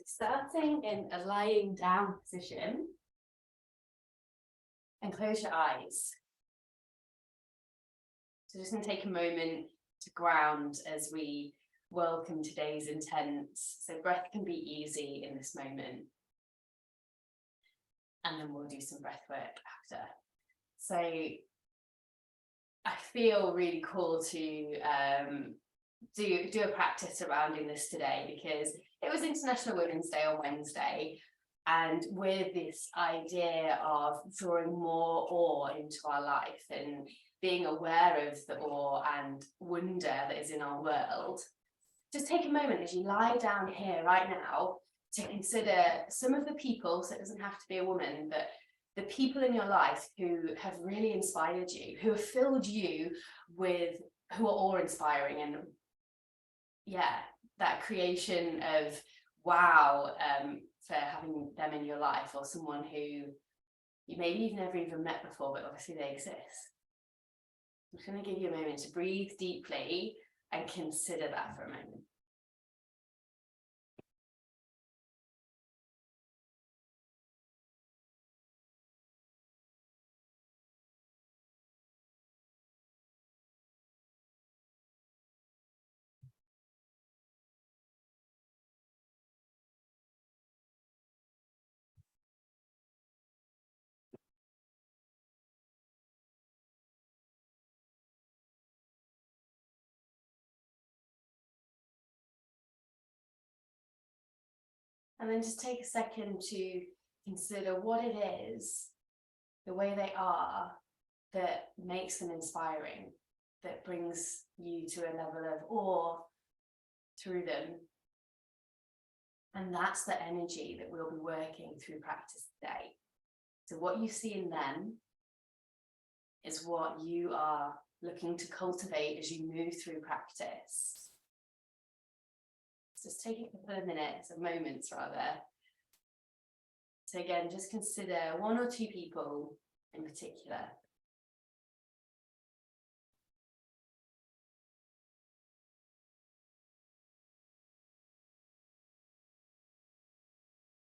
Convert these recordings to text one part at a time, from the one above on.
Starting in a lying down position, and close your eyes. So just going to take a moment to ground as we welcome today's intents. So breath can be easy in this moment. And then we'll do some breath work after. So I feel really called to do a practice surrounding this today, because it was International Women's Day on Wednesday, and with this idea of drawing more awe into our life and being aware of the awe and wonder that is in our world, just take a moment as you lie down here right now to consider some of the people, so it doesn't have to be a woman, but the people in your life who have really inspired you, who have filled you with, who are awe-inspiring, and yeah, that creation of wow, for having them in your life, or someone who you maybe you've never even met before, but obviously they exist. I'm just going to give you a moment to breathe deeply and consider that for a moment. And then just take a second to consider what it is, the way they are, that makes them inspiring, that brings you to a level of awe through them. And that's the energy that we'll be working through practice today. So what you see in them is what you are looking to cultivate as you move through practice. Just take a couple of minutes, or moments rather. So again, just consider one or two people in particular.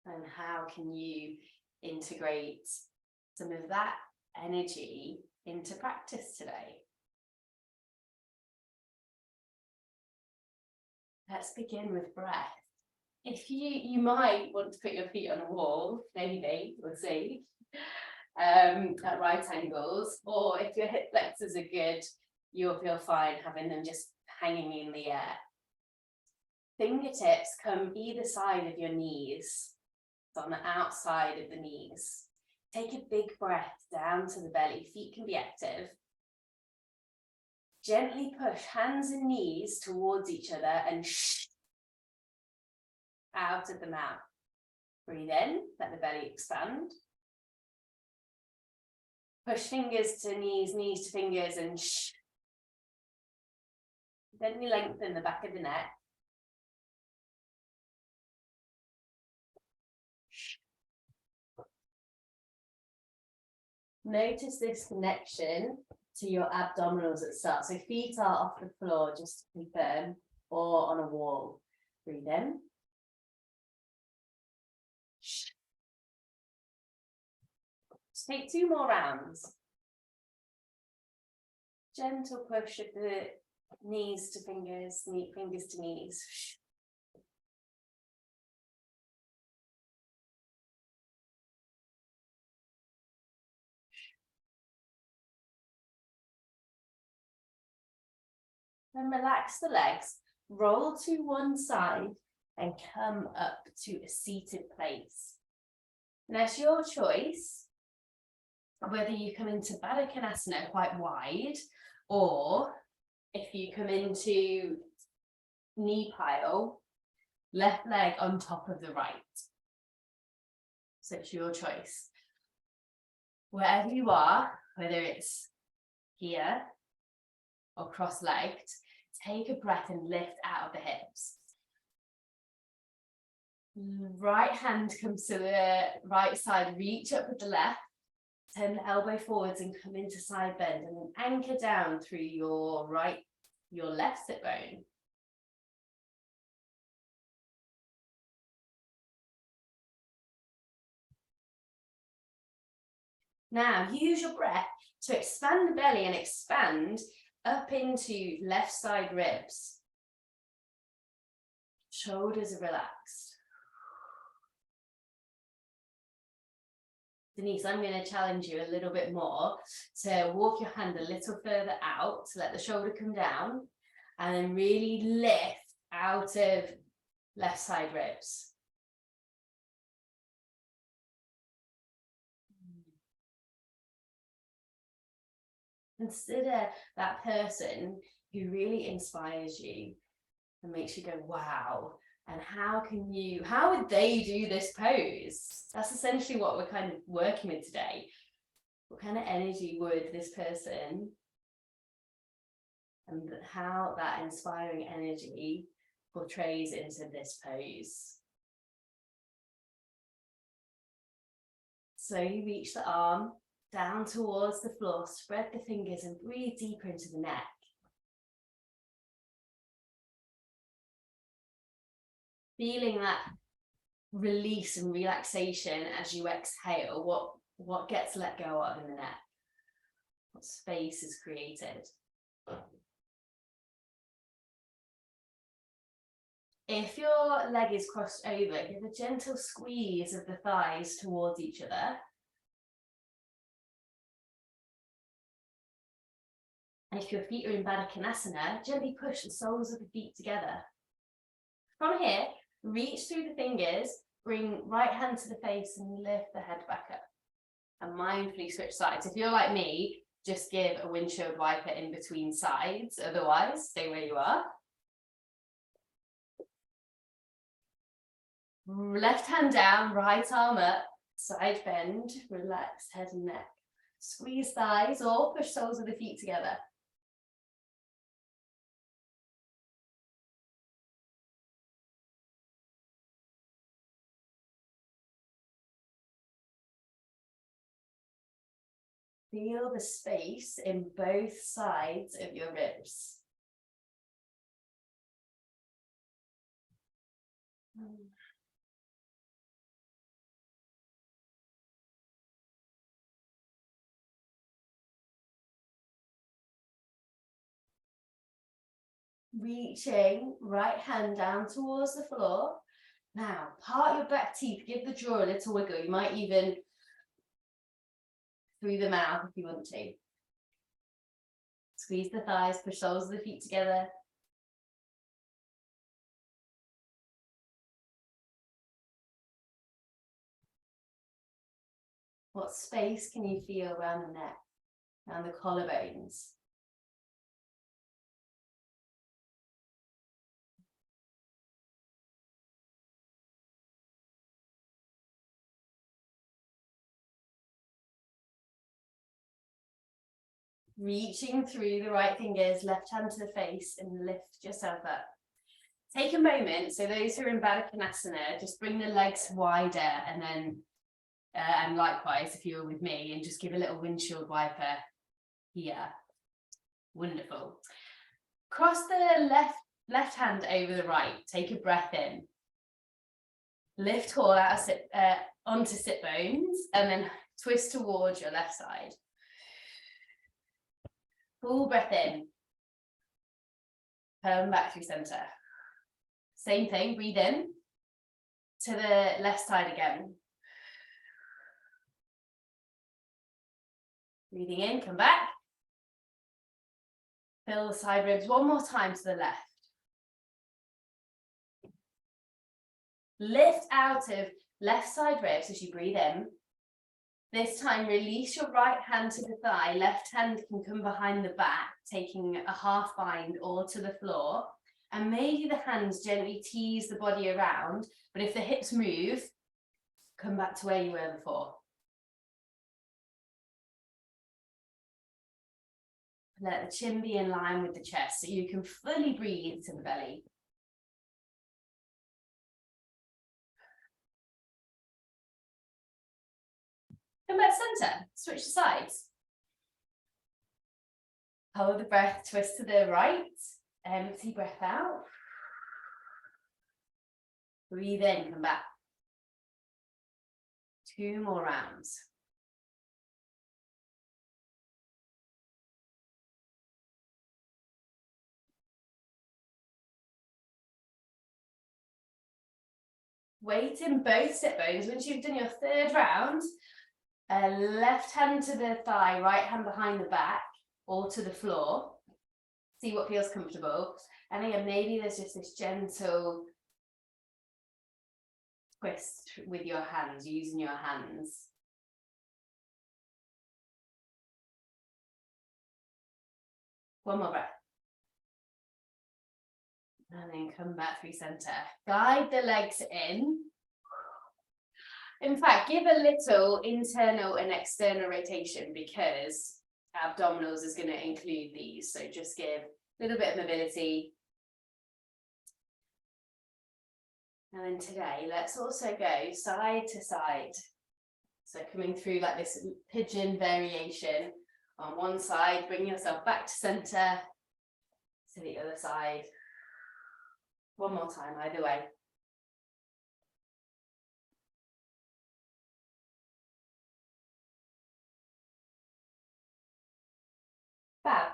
And how can you integrate some of that energy into practice today? Let's begin with breath. If you might want to put your feet on a wall, maybe, we'll see, at right angles, or if your hip flexors are good, you'll feel fine having them just hanging in the air. Fingertips come either side of your knees, on the outside of the knees. Take a big breath down to the belly, feet can be active. Gently push hands and knees towards each other and out of the mouth. Breathe in, let the belly expand. Push fingers to knees, knees to fingers, and Then we lengthen the back of the neck. Notice this connection to your abdominals at the start. So feet are off the floor, just to confirm, or on a wall. Breathe in. Just take 2 more rounds. Gentle push of the knees to fingers, fingers to knees. Then relax the legs, roll to one side and come up to a seated place. Now it's your choice whether you come into Baddha Konasana quite wide, or if you come into knee pile, left leg on top of the right. So it's your choice. Wherever you are, whether it's here or cross-legged, take a breath and lift out of the hips. Right hand comes to the right side, reach up with the left, turn the elbow forwards and come into side bend, and then anchor down through your left sit bone. Now use your breath to expand the belly and expand up into left side ribs. Shoulders are relaxed. Denise, I'm going to challenge you a little bit more to walk your hand a little further out to let the shoulder come down and then really lift out of left side ribs. Consider that person who really inspires you and makes you go, wow, and how would they do this pose? That's essentially what we're kind of working with today. What kind of energy would this person, and how that inspiring energy portrays into this pose. So you reach the arm down towards the floor, spread the fingers and breathe deeper into the neck. Feeling that release and relaxation as you exhale, what gets let go of in the neck? What space is created? If your leg is crossed over, give a gentle squeeze of the thighs towards each other. And if your feet are in Baddha Konasana, gently push the soles of the feet together. From here, reach through the fingers, bring right hand to the face and lift the head back up. And mindfully switch sides. If you're like me, just give a windshield wiper in between sides. Otherwise, stay where you are. Left hand down, right arm up, side bend, relax head and neck. Squeeze thighs or push soles of the feet together. Feel the space in both sides of your ribs. Reaching right hand down towards the floor. Now, part your back teeth, give the jaw a little wiggle. You might even through the mouth if you want to. Squeeze the thighs, push soles of the feet together. What space can you feel around the neck, around the collarbones? Reaching through the right fingers, left hand to the face and lift yourself up. Take a moment, so those who are in Baddha Konasana, just bring the legs wider and then, and likewise if you're with me, and just give a little windshield wiper here. Wonderful. Cross the left hand over the right, take a breath in. Lift tall out of onto sit bones and then twist towards your left side. Full breath in. Come back through center. Same thing, breathe in to the left side again. Breathing in, come back. Fill the side ribs one more time to the left. Lift out of left side ribs as you breathe in. This time, release your right hand to the thigh. Left hand can come behind the back, taking a half bind or to the floor. And maybe the hands gently tease the body around, but if the hips move, come back to where you were before. Let the chin be in line with the chest so you can fully breathe to the belly. Come back center, switch the sides. Hold the breath, twist to the right, empty breath out. Breathe in, come back. 2 more rounds. Weight in both sit bones. Once you've done your third round, left hand to the thigh, right hand behind the back, or to the floor. See what feels comfortable. And again, maybe there's just this gentle twist with your hands, using your hands. One more breath. And then come back through center. Guide the legs in. In fact, give a little internal and external rotation because abdominals is going to include these. So just give a little bit of mobility. And then today, let's also go side to side. So coming through like this pigeon variation. On one side, bring yourself back to center. To the other side. One more time, either way. Fab.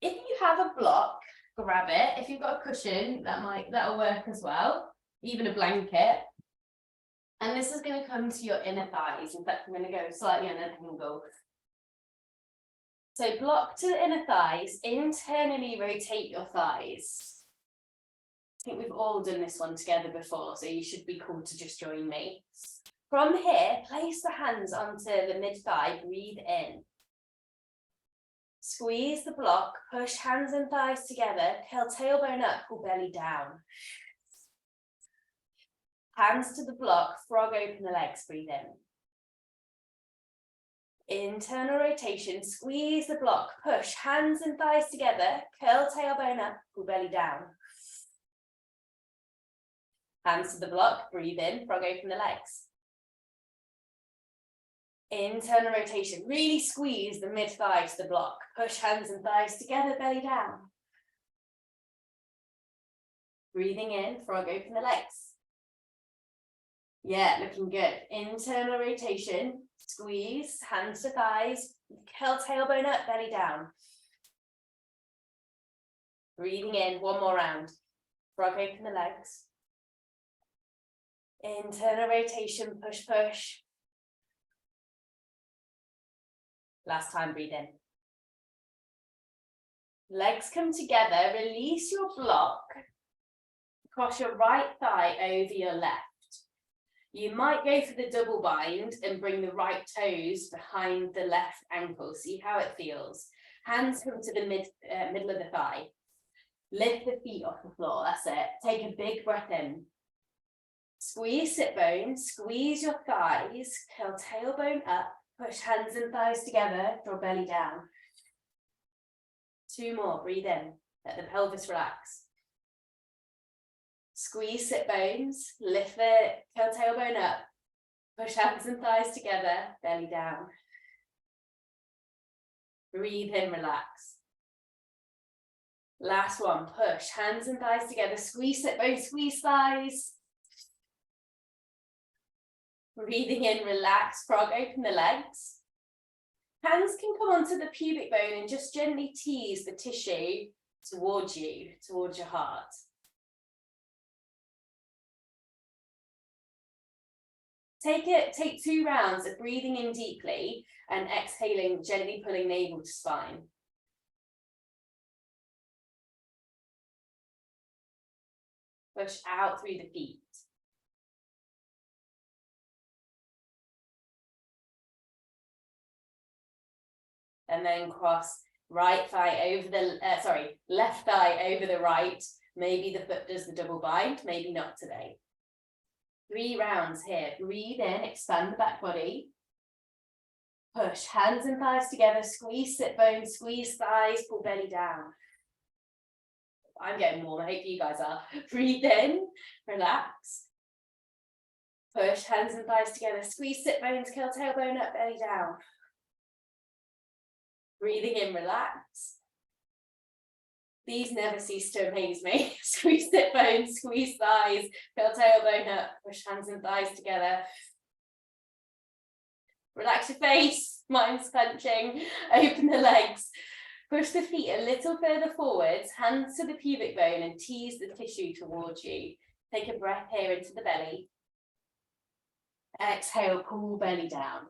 If you have a block, grab it. If you've got a cushion, that'll work as well. Even a blanket. And this is going to come to your inner thighs. In fact, I'm going to go slightly on an angle. So block to the inner thighs, internally rotate your thighs. I think we've all done this one together before, so you should be cool to just join me. From here, place the hands onto the mid-thigh, breathe in. Squeeze the block, push hands and thighs together, curl tailbone up, pull belly down. Hands to the block, frog open the legs, breathe in. Internal rotation, squeeze the block, push hands and thighs together, curl tailbone up, pull belly down. Hands to the block, breathe in, frog open the legs. Internal rotation, really squeeze the mid-thigh to the block, push hands and thighs together, belly down. Breathing in, frog open the legs. Yeah, looking good. Internal rotation, squeeze, hands to thighs, curl tailbone up, belly down. Breathing in, one more round. Frog open the legs. Internal rotation, push, push. Last time, breathe in. Legs come together, release your block. Cross your right thigh over your left. You might go for the double bind and bring the right toes behind the left ankle. See how it feels. Hands come to the middle of the thigh. Lift the feet off the floor, that's it. Take a big breath in. Squeeze sit bones, squeeze your thighs, curl tailbone up, push hands and thighs together, draw belly down. Two more, breathe in, let the pelvis relax. Squeeze sit bones, lift the curl tailbone up, push hands and thighs together, belly down. Breathe in, relax. Last one, push hands and thighs together, squeeze sit bones, squeeze thighs. Breathing in, relax, frog open the legs. Hands can come onto the pubic bone and just gently tease the tissue towards you, towards your heart. Take 2 rounds of breathing in deeply and exhaling, gently pulling navel to spine. Push out through the feet. And then cross left thigh over the right. Maybe the foot does the double bind, maybe not today. 3 rounds here. Breathe in, expand the back body. Push hands and thighs together, squeeze sit bones, squeeze thighs, pull belly down. I'm getting warm, I hope you guys are. Breathe in, relax. Push hands and thighs together, squeeze sit bones, curl tailbone up, belly down. Breathing in, relax. These never cease to amaze me. Squeeze sit bones, squeeze thighs, curl tailbone up, push hands and thighs together. Relax your face, mine's clenching. Open the legs. Push the feet a little further forwards, hands to the pubic bone and tease the tissue towards you. Take a breath here into the belly. Exhale, pull belly down.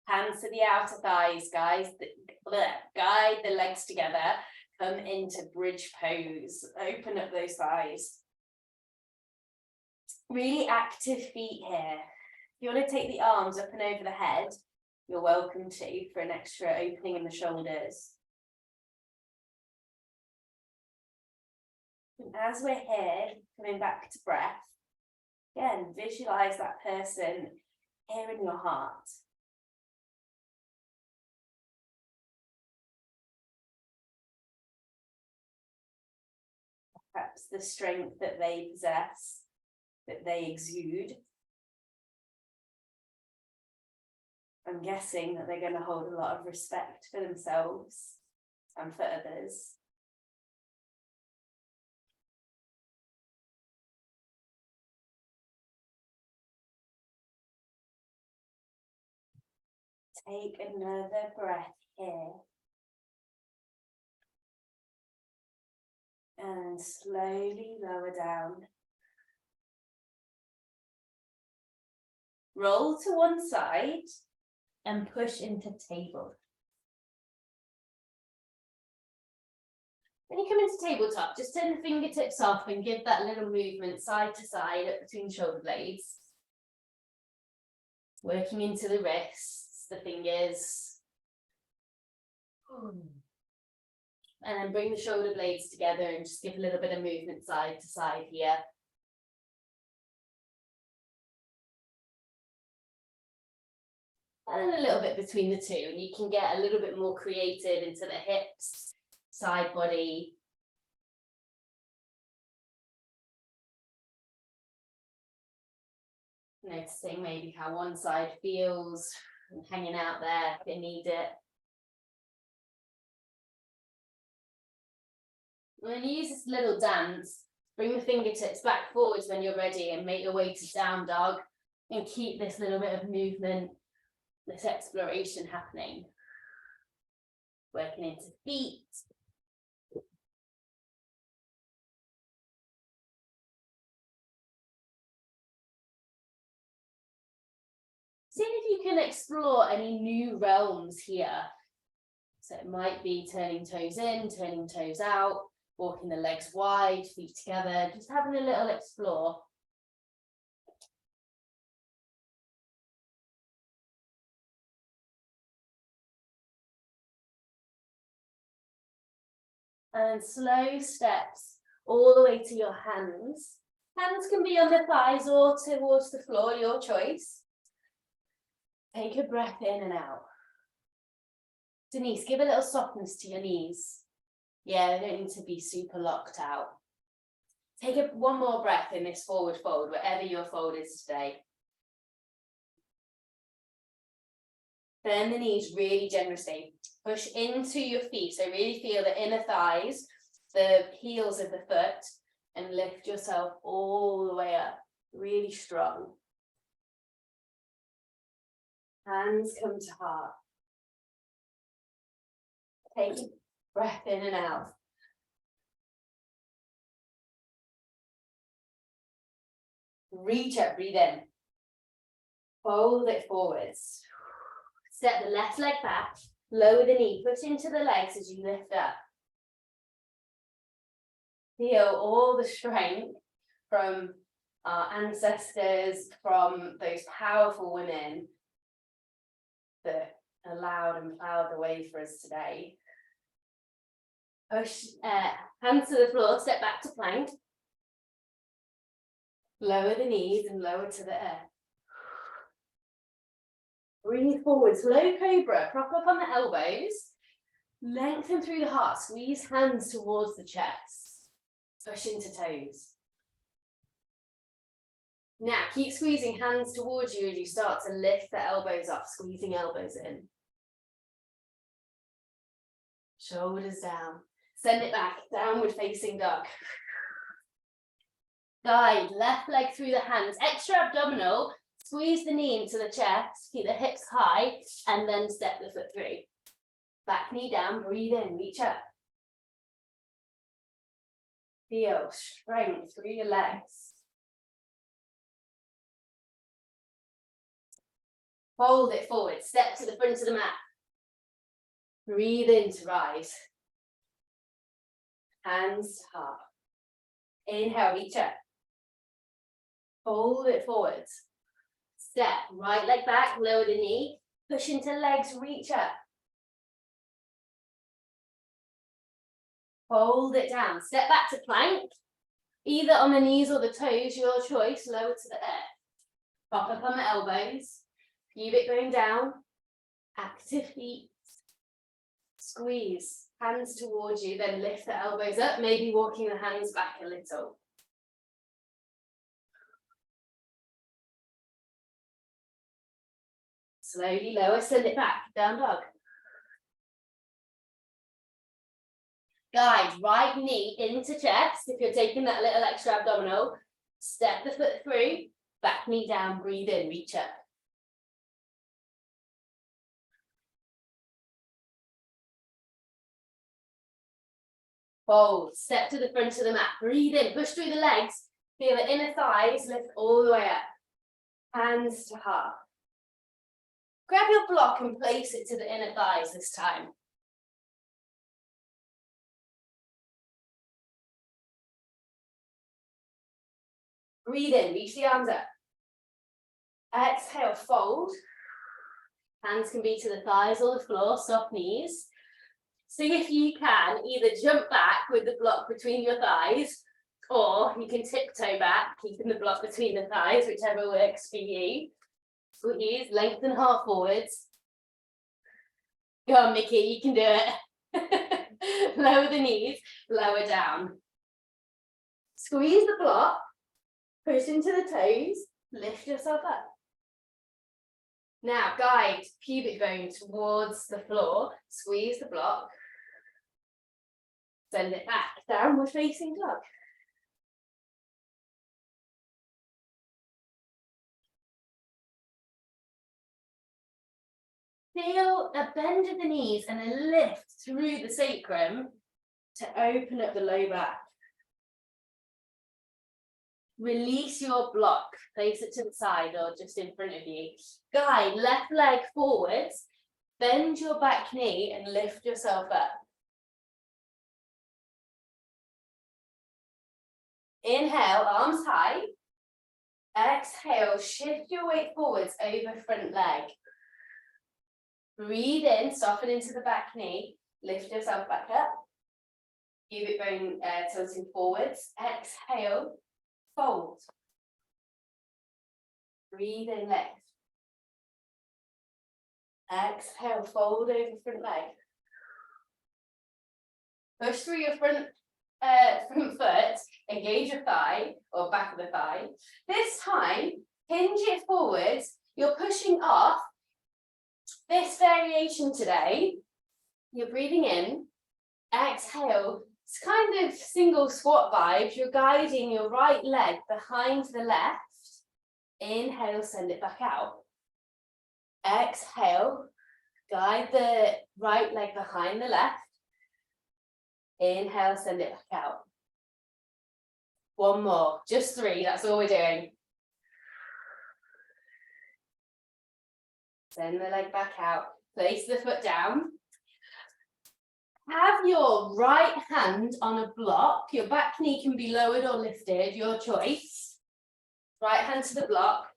Hands to the outer thighs, guys. Guide the legs together. Come into bridge pose. Open up those thighs. Really active feet here. If you want to take the arms up and over the head, you're welcome to, for an extra opening in the shoulders. And as we're here, coming back to breath, again, visualize that person here in your heart. Perhaps the strength that they possess, that they exude. I'm guessing that they're going to hold a lot of respect for themselves and for others. Take another breath here. And slowly lower down. Roll to one side and push into table. When you come into tabletop, just turn the fingertips off and give that little movement side to side up between shoulder blades. Working into the wrists, the fingers. And then bring the shoulder blades together and just give a little bit of movement side to side here. And then a little bit between the two, and you can get a little bit more creative into the hips, side body. Noticing maybe how one side feels and hanging out there if you need it. When you use this little dance, bring the fingertips back forwards when you're ready and make your way to down dog, and keep this little bit of movement, this exploration happening. Working into feet. See if you can explore any new realms here. So it might be turning toes in, turning toes out, walking the legs wide, feet together, just having a little explore. And slow steps all the way to your hands. Hands can be on the thighs or towards the floor, your choice. Take a breath in and out. Denise, give a little softness to your knees. Yeah, they don't need to be super locked out. Take one more breath in this forward fold, wherever your fold is today. Bend the knees really generously. Push into your feet, so really feel the inner thighs, the heels of the foot, and lift yourself all the way up, really strong. Hands come to heart. Take a breath in and out. Reach up, breathe in. Fold it forwards. Step the left leg back, lower the knee, push into the legs as you lift up. Feel all the strength from our ancestors, from those powerful women that allowed and plowed the way for us today. Push, hands to the floor, step back to plank. Lower the knees and lower to the earth. Breathe forward, slow cobra, prop up on the elbows. Lengthen through the heart, squeeze hands towards the chest. Push into toes. Now, keep squeezing hands towards you as you start to lift the elbows up, squeezing elbows in. Shoulders down. Send it back, downward facing dog. Guide, left leg through the hands, extra abdominal, squeeze the knee into the chest, keep the hips high, and then step the foot through. Back knee down, breathe in, reach up. Feel strength through your legs. Fold it forward, step to the front of the mat. Breathe in to rise. Hands to heart. Inhale, reach up. Fold it forwards. Step, right leg back, lower the knee. Push into legs, reach up. Fold it down. Step back to plank. Either on the knees or the toes, your choice, lower to the earth. Pop up on the elbows. Pubic bone down. Active feet. Squeeze. Hands towards you, then lift the elbows up, maybe walking the hands back a little. Slowly lower, send it back, down dog. Guide right knee into chest. If you're taking that little extra abdominal, step the foot through, back knee down, breathe in, reach up. Fold, step to the front of the mat, breathe in, push through the legs, feel the inner thighs, lift all the way up. Hands to heart. Grab your block and place it to the inner thighs this time. Breathe in, reach the arms up. Exhale, fold. Hands can be to the thighs or the floor, soft knees. See if you can either jump back with the block between your thighs, or you can tiptoe back, keeping the block between the thighs, whichever works for you. Squeeze, lengthen heart forwards. Go on, Mickey, you can do it. Lower the knees, lower down. Squeeze the block, push into the toes, lift yourself up. Now guide pubic bone towards the floor, squeeze the block, send it back, downward facing dog. Feel a bend of the knees and a lift through the sacrum to open up the low back. Release your block, place it to the side or just in front of you. Guide left leg forwards, bend your back knee and lift yourself up. Inhale, arms high. Exhale, shift your weight forwards over front leg. Breathe in, soften into the back knee, lift yourself back up. Pubic bone tilting forwards. Exhale, fold. Breathe in, lift. Exhale, fold over front leg. Push through your front foot, engage your thigh or back of the thigh. This time, hinge it forwards. You're pushing off. This variation today, you're breathing in, exhale. It's kind of single squat vibes. You're guiding your right leg behind the left. Inhale, send it back out. Exhale, guide the right leg behind the left. Inhale, send it back out. One more, just 3, that's all we're doing. Send the leg back out, place the foot down. Have your right hand on a block. Your back knee can be lowered or lifted, your choice. Right hand to the block,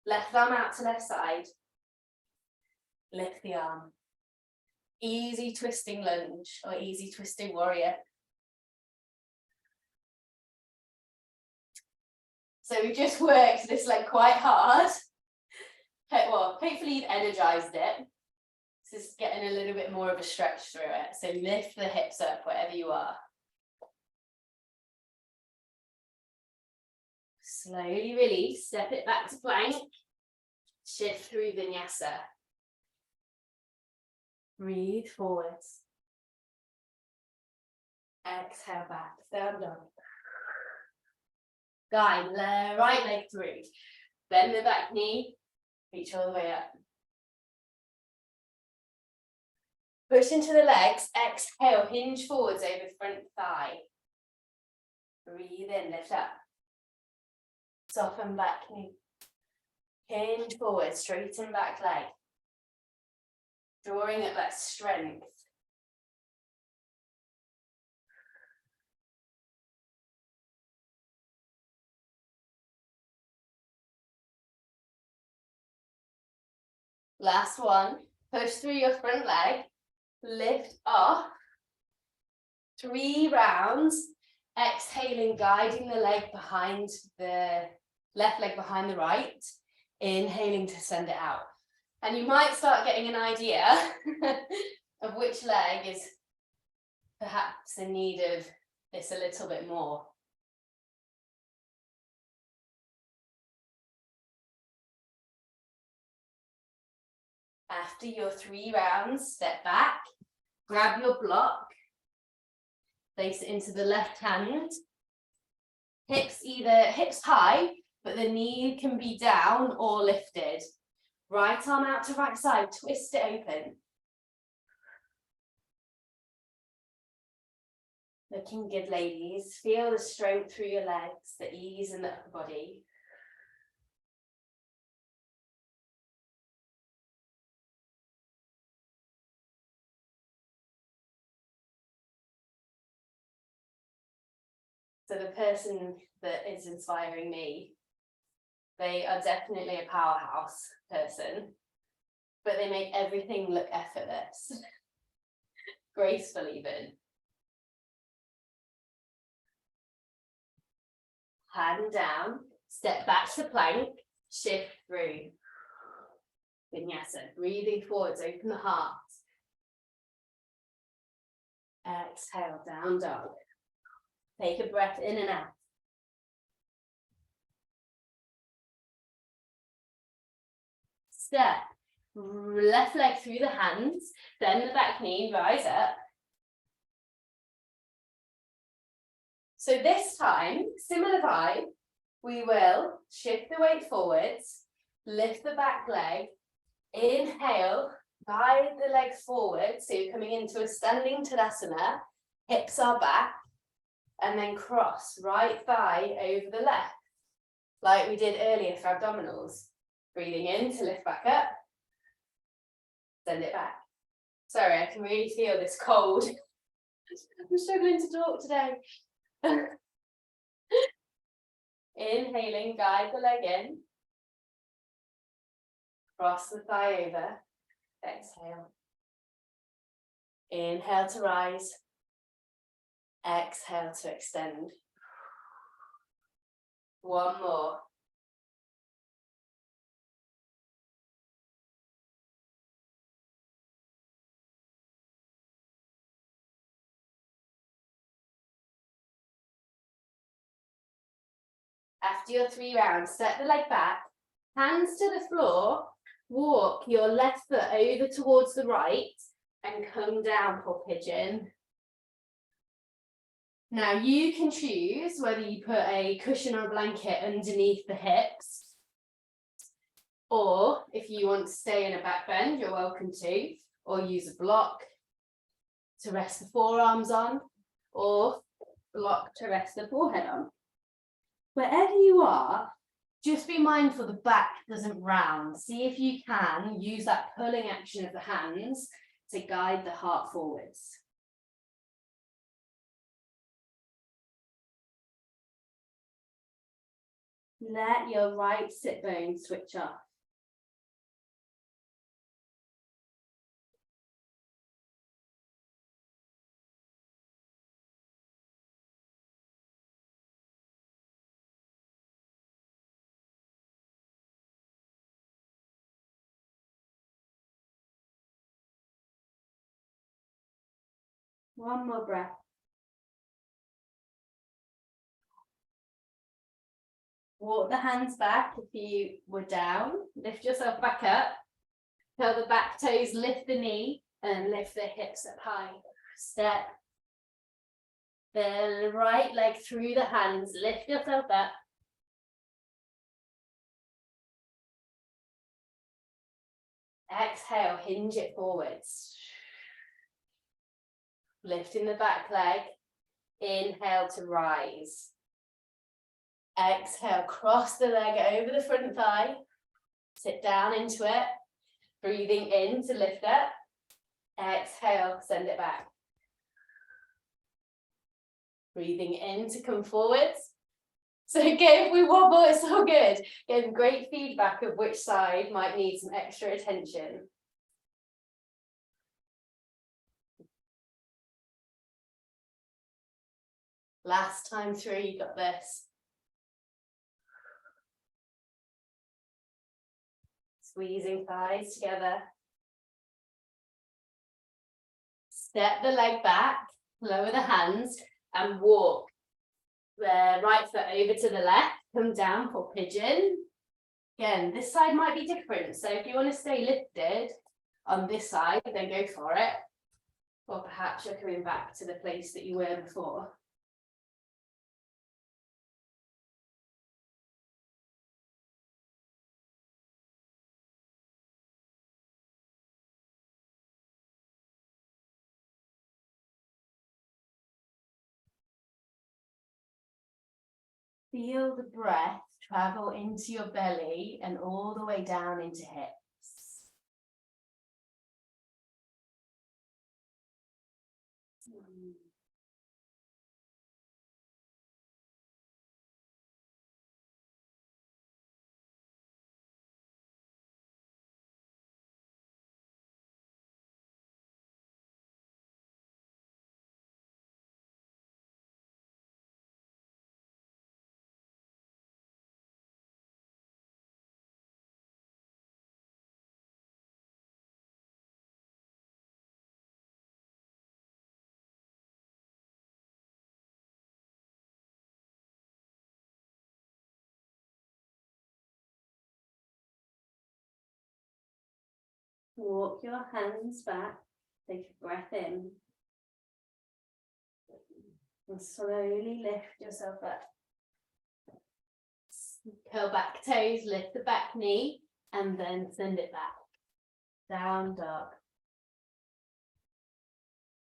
left arm out to left side. Lift the arm. Easy twisting lunge or easy twisting warrior. So we just worked this leg quite hard. Well, hopefully you've energized it. This is getting a little bit more of a stretch through it. So lift the hips up wherever you are. Slowly release, step it back to plank. Shift through vinyasa. Breathe forwards. Exhale back, down dog. Guide the right leg through. Bend the back knee, reach all the way up. Push into the legs, exhale, hinge forwards over front thigh. Breathe in, lift up. Soften back knee. Hinge forward, straighten back leg. Drawing up that strength. Last one. Push through your front leg. Lift off. 3 rounds. Exhaling, guiding the leg behind the left leg behind the right. Inhaling to send it out. And you might start getting an idea of which leg is perhaps in need of this a little bit more. After your 3 rounds, step back, grab your block, place it into the left hand. Hips high, but the knee can be down or lifted. Right arm out to right side, twist it open. Looking good, ladies. Feel the strength through your legs, the ease in the upper body. So the person that is inspiring me, they are definitely a powerhouse person, but they make everything look effortless, graceful even. Hand down, step back to plank, shift through. Vinyasa, breathing forwards, open the heart. Exhale, down dog. Take a breath in and out. Step, left leg through the hands, bend the back knee, rise up. So this time, similar vibe, we will shift the weight forwards, lift the back leg, inhale, guide the leg forward, so you're coming into a standing Tadasana, hips are back, and then cross right thigh over the left, like we did earlier for abdominals. Breathing in to lift back up, send it back. Sorry, I can really feel this cold. I'm struggling to talk today. Inhaling, guide the leg in. Cross the thigh over. Exhale. Inhale to rise. Exhale to extend. One more. After your 3 rounds, step the leg back, hands to the floor, walk your left foot over towards the right and come down for pigeon. Now you can choose whether you put a cushion or a blanket underneath the hips, or if you want to stay in a back bend, you're welcome to, or use a block to rest the forearms on, or block to rest the forehead on. Wherever you are, just be mindful the back doesn't round. See if you can use that pulling action of the hands to guide the heart forwards. Let your right sit bone switch off. One more breath. Walk the hands back if you were down. Lift yourself back up. Curl the back toes, lift the knee, and lift the hips up high. Step the right leg through the hands. Lift yourself up. Exhale, hinge it forwards. Lifting the back leg. Inhale to rise. Exhale, cross the leg over the front thigh. Sit down into it. Breathing in to lift it. Exhale, send it back. Breathing in to come forwards. So again, if we wobble, it's all good. Again, great feedback of which side might need some extra attention. Last time through, you got this. Squeezing thighs together. Step the leg back, lower the hands, and walk the right foot over to the left. Come down for pigeon. Again, this side might be different. So if you want to stay lifted on this side, then go for it. Or perhaps you're coming back to the place that you were before. Feel the breath travel into your belly and all the way down into hips. Walk your hands back, take a breath in, and slowly lift yourself up. Curl back toes, lift the back knee, and then send it back. Down dog.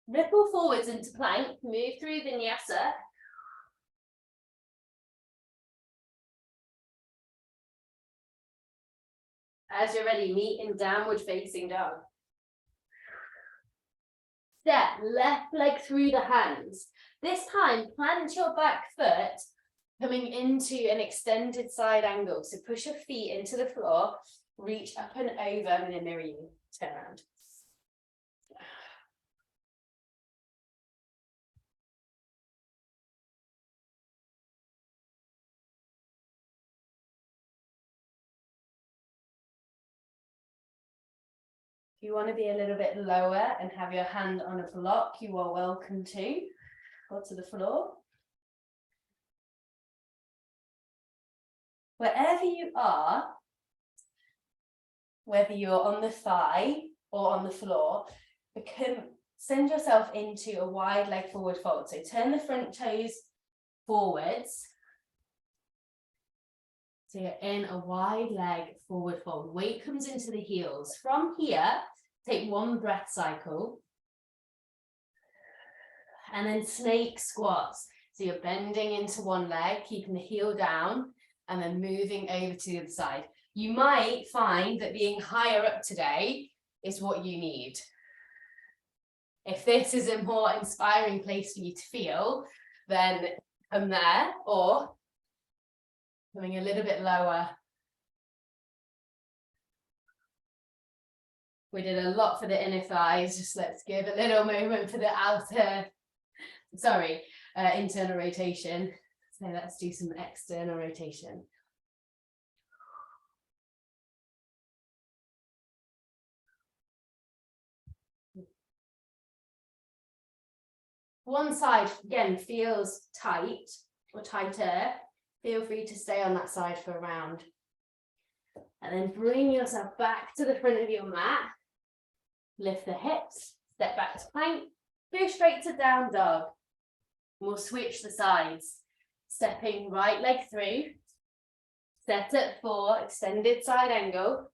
Ripple forwards into plank, move through vinyasa. As you're ready, meet in downward facing dog. Step left leg through the hands. This time, plant your back foot coming into an extended side angle. So push your feet into the floor, reach up and over. I'm going to mirror you. Turn around. If you want to be a little bit lower and have your hand on a block, you are welcome to. Go to the floor. Wherever you are, whether you're on the thigh or on the floor, send yourself into a wide leg forward fold. So turn the front toes forwards. So you're in a wide leg forward fold. Weight comes into the heels. From here, take one breath cycle. And then snake squats. So you're bending into one leg, keeping the heel down, and then moving over to the other side. You might find that being higher up today is what you need. If this is a more inspiring place for you to feel, then come there, or coming a little bit lower. We did a lot for the inner thighs, just let's give a little moment for the internal rotation. So let's do some external rotation. One side, again, feels tight or tighter. Feel free to stay on that side for a round. And then bring yourself back to the front of your mat. Lift the hips, step back to plank, go straight to down dog. We'll switch the sides. Stepping right leg through, set it for extended side angle.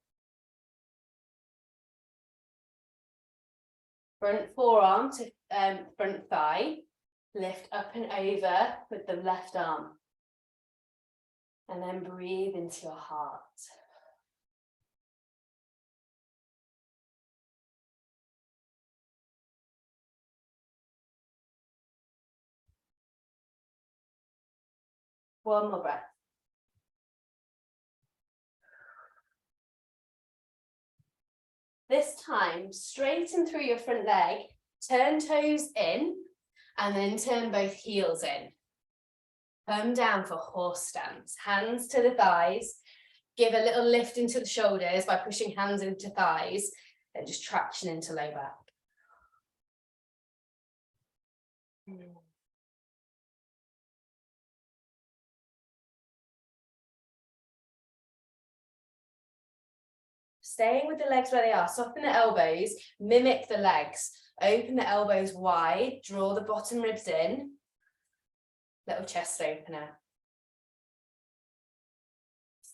Front forearm to front thigh. Lift up and over with the left arm. And then breathe into your heart. One more breath. This time, straighten through your front leg, turn toes in, and then turn both heels in. Come down for horse stance, hands to the thighs. Give a little lift into the shoulders by pushing hands into thighs, and just traction into low back. Staying with the legs where they are, soften the elbows, mimic the legs. Open the elbows wide, draw the bottom ribs in. Little chest opener.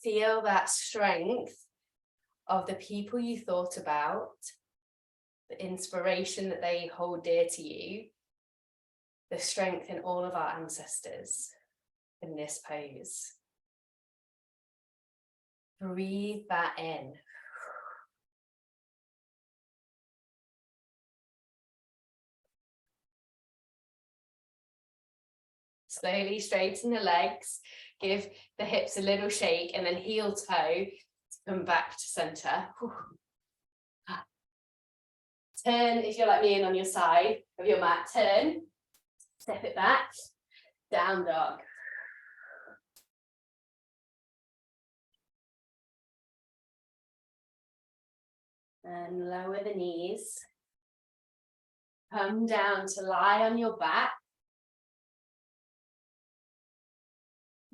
Feel that strength of the people you thought about, the inspiration that they hold dear to you, the strength in all of our ancestors in this pose. Breathe that in. Slowly straighten the legs, give the hips a little shake, and then heel toe to come back to center. Turn, if you're like me and on your side of your mat, turn, step it back, down dog. And lower the knees. Come down to lie on your back.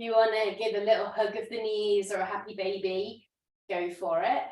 You want to give a little hug of the knees or a happy baby, go for it.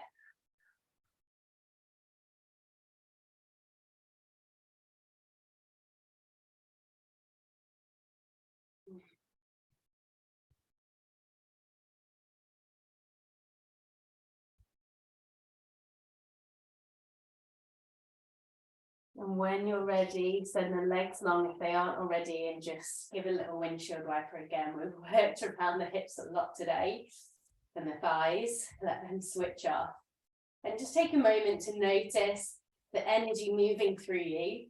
And when you're ready, send the legs long if they aren't already, and just give a little windshield wiper again. We've worked around the hips a lot today and the thighs. Let them switch off. And just take a moment to notice the energy moving through you.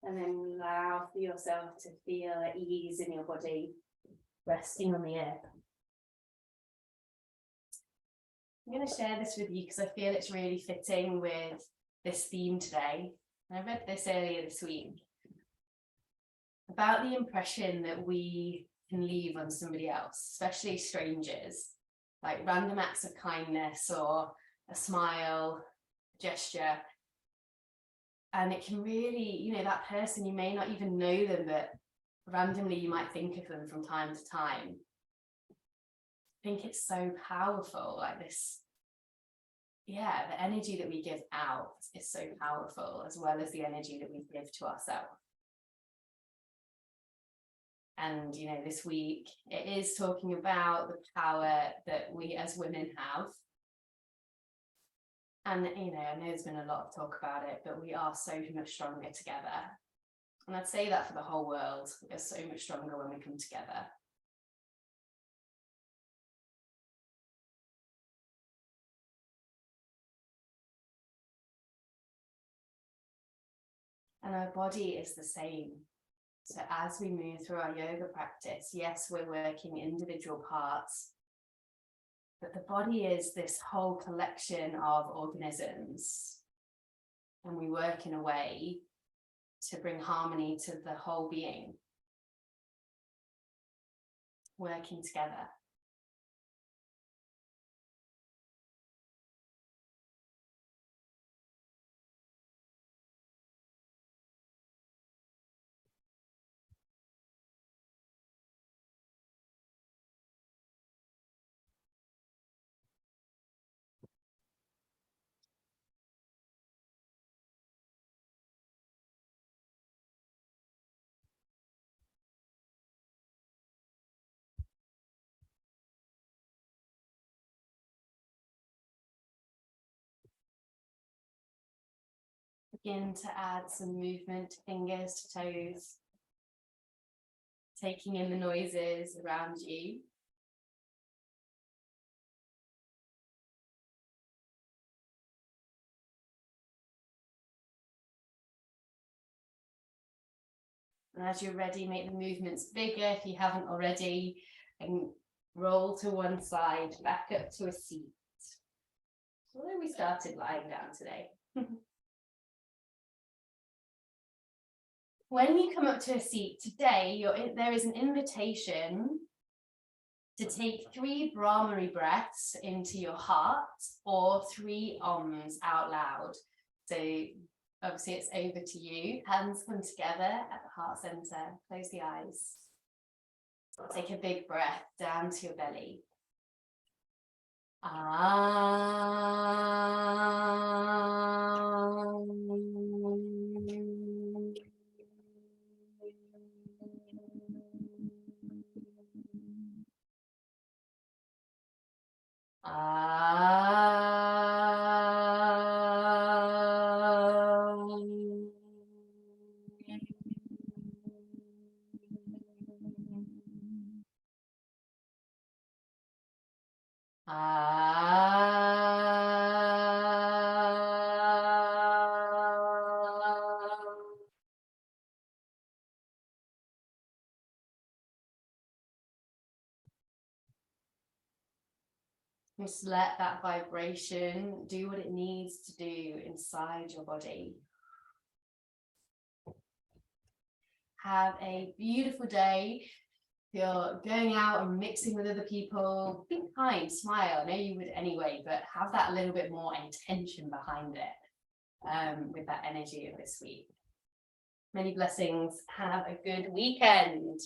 And then allow for yourself to feel at ease in your body, resting on the earth. I'm going to share this with you because I feel it's really fitting with this theme today. I read this earlier this week about the impression that we can leave on somebody else, especially strangers, like random acts of kindness or a smile, gesture. And it can really, that person, you may not even know them, but randomly you might think of them from time to time. I think it's so powerful, like this. Yeah, the energy that we give out is so powerful, as well as the energy that we give to ourselves. And, this week it is talking about the power that we as women have. And, I know there's been a lot of talk about it, but we are so much stronger together. And I'd say that for the whole world. We're so much stronger when we come together. And our body is the same. So as we move through our yoga practice, yes, we're working individual parts, but the body is this whole collection of organisms. And we work in a way to bring harmony to the whole being, working together. Begin to add some movement, fingers to toes, taking in the noises around you. And as you're ready, make the movements bigger if you haven't already, and roll to one side, back up to a seat. Although we started lying down today. When you come up to a seat today, there is an invitation to take 3 Brahmari breaths into your heart or 3 Oms out loud. So obviously it's over to you. Hands come together at the heart center. Close the eyes. Take a big breath down to your belly. Just let that vibration do what it needs to do inside your body. Have a beautiful day. If you're going out and mixing with other people, be kind, smile. I know you would anyway, but have that a little bit more intention behind it with that energy of this week. Many blessings. Have a good weekend.